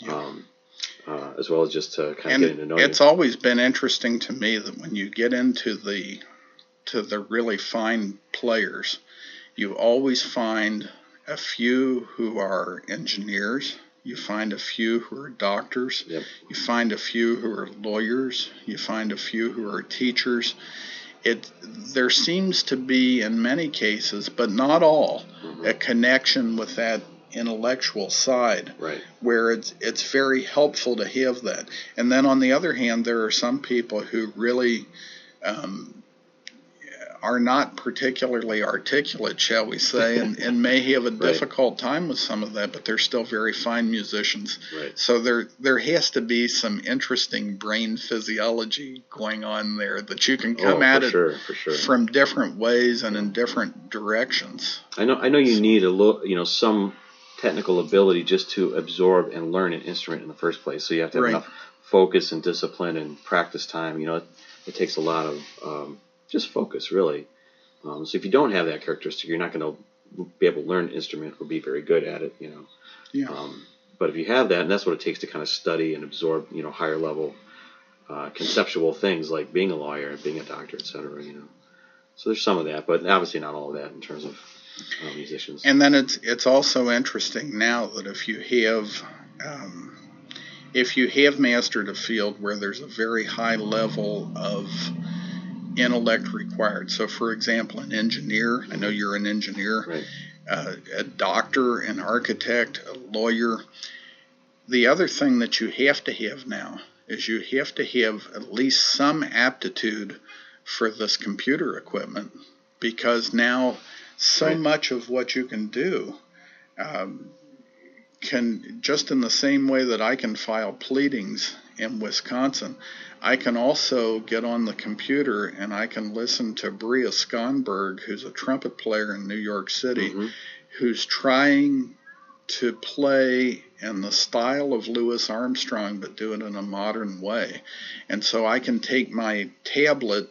as well as just to kind of getting to know you. It's always been interesting to me that when you get into the really fine players, you always find a few who are engineers, you find a few who are doctors, you find a few who are lawyers, you find a few who are teachers. There seems to be, in many cases, but not all, a connection with that intellectual side, where it's very helpful to have that. And then on the other hand, there are some people who really are not particularly articulate, shall we say, and may have a difficult time with some of that, but they're still very fine musicians. So there has to be some interesting brain physiology going on there, that you can come at it from different ways and in different directions. I know you need a little, some technical ability just to absorb and learn an instrument in the first place. So you have to have enough focus and discipline and practice time. It takes a lot of just focus, really. So if you don't have that characteristic, you're not going to be able to learn an instrument or be very good at it, But if you have that, and that's what it takes to kind of study and absorb, higher level conceptual things like being a lawyer and being a doctor, et cetera, So there's some of that, but obviously not all of that in terms of musicians. And then it's also interesting now that if you have mastered a field where there's a very high level of intellect required. So, for example, an engineer, I know you're an engineer, a doctor, an architect, a lawyer. The other thing that you have to have now is you have to have at least some aptitude for this computer equipment, because now so much of what you can do can, just in the same way that I can file pleadings in Wisconsin, I can also get on the computer and I can listen to Bria Skonberg, who's a trumpet player in New York City, who's trying to play in the style of Louis Armstrong, but do it in a modern way. And so I can take my tablet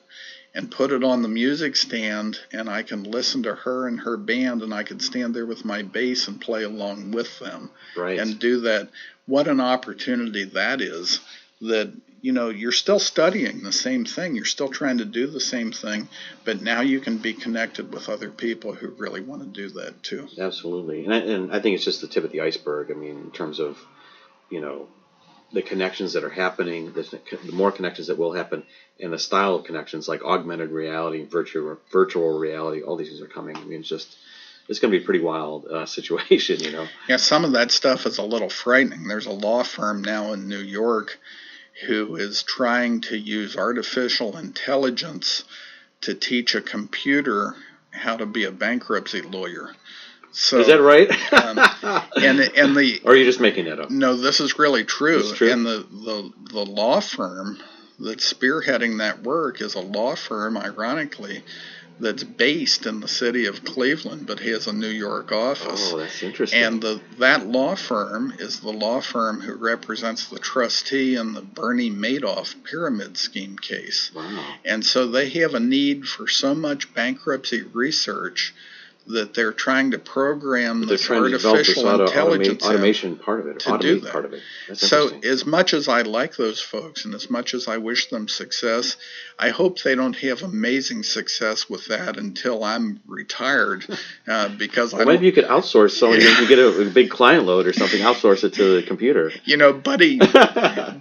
and put it on the music stand, and I can listen to her and her band, and I can stand there with my bass and play along with them and do that. What an opportunity that is, that you're still studying the same thing, you're still trying to do the same thing, but now you can be connected with other people who really want to do that too. Absolutely. And I think it's just the tip of the iceberg. I mean, in terms of the connections that are happening, the more connections that will happen, and the style of connections like augmented reality, virtual reality, all these things are coming. I mean, it's going to be a pretty wild situation, Yeah, some of that stuff is a little frightening. There's a law firm now in New York who is trying to use artificial intelligence to teach a computer how to be a bankruptcy lawyer. So, is that right? and the or are you just making that up? No, this is really true. It's true. And the law firm that's spearheading that work is a law firm, ironically, that's based in the city of Cleveland, but has a New York office. Oh, that's interesting. And that law firm is the law firm who represents the trustee in the Bernie Madoff pyramid scheme case. Wow. And so they have a need for so much bankruptcy research that they're trying to program this artificial intelligence automation part of it, to do that. Part of it. That's so as much as I like those folks and as much as I wish them success, I hope they don't have amazing success with that until I'm retired, because maybe you could outsource so you can get a big client load or something, outsource it to the computer.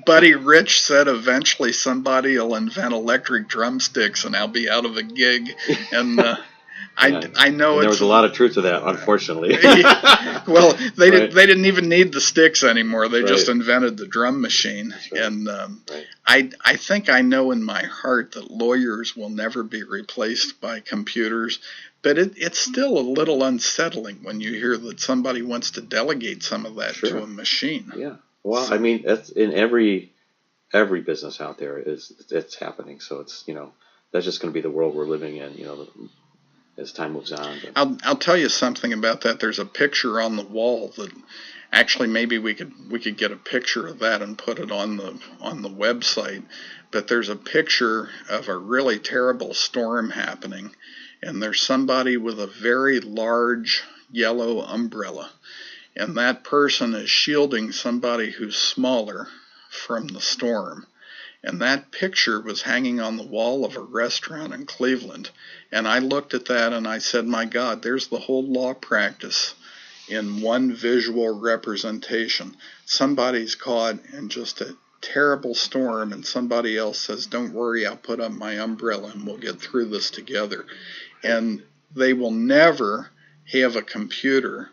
Buddy Rich said eventually somebody will invent electric drumsticks and I'll be out of a gig, and I know there was a lot of truth to that, unfortunately. Well, they didn't even need the sticks anymore. They just invented the drum machine. Right. And I think I know in my heart that lawyers will never be replaced by computers. But it's still a little unsettling when you hear that somebody wants to delegate some of that to a machine. Yeah. Well, so, I mean, that's in every business out there it's happening. So it's that's just going to be the world we're living in. As time moves on. I'll tell you something about that. There's a picture on the wall that actually maybe we could get a picture of that and put it on the website. But there's a picture of a really terrible storm happening, and there's somebody with a very large yellow umbrella, and that person is shielding somebody who's smaller from the storm. And that picture was hanging on the wall of a restaurant in Cleveland. And I looked at that and I said, my God, there's the whole law practice in one visual representation. Somebody's caught in just a terrible storm and somebody else says, don't worry, I'll put up my umbrella and we'll get through this together. And they will never have a computer,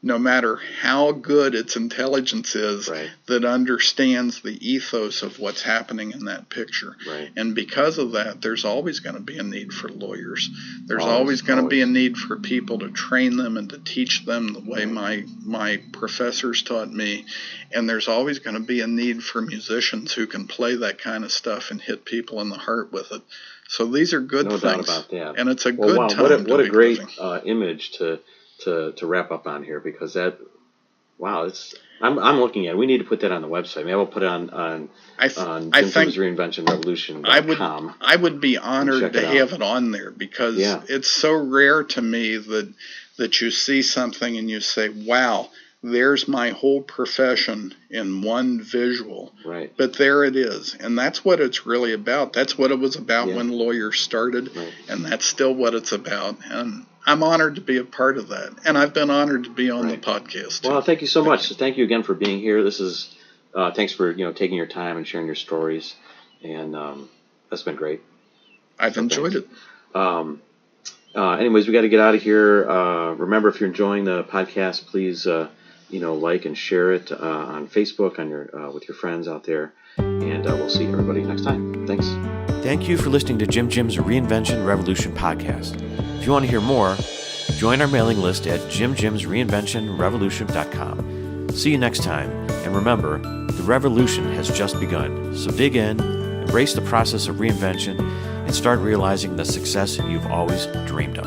no matter how good its intelligence is, that understands the ethos of what's happening in that picture. Right. And because of that, there's always going to be a need for lawyers. There's always going to be a need for people to train them and to teach them the way my professors taught me. And there's always going to be a need for musicians who can play that kind of stuff and hit people in the heart with it. So these are good things. No doubt about that. And it's a good time. What a great image to wrap up on here, because I'm looking at it. We need to put that on the website. Maybe I'll put it on Jim's Reinvention.com. I would be honored to have it on there, because it's so rare to me that you see something and you say, wow, there's my whole profession in one visual. Right. But there it is. And that's what it's really about. That's what it was about when lawyers started. Right. And that's still what it's about. And I'm honored to be a part of that. And I've been honored to be on the podcast, too. Well, thank you so much. Thank you again for being here. This is thanks for taking your time and sharing your stories. And that's been great. I've enjoyed it. Anyways, we got to get out of here. Remember, if you're enjoying the podcast, please like and share it on Facebook with your friends out there. And we'll see everybody next time. Thanks. Thank you for listening to Jim's Reinvention Revolution podcast. If you want to hear more, join our mailing list at jimjimsreinventionrevolution.com. See you next time, and remember, the revolution has just begun. So dig in, embrace the process of reinvention, and start realizing the success you've always dreamed of.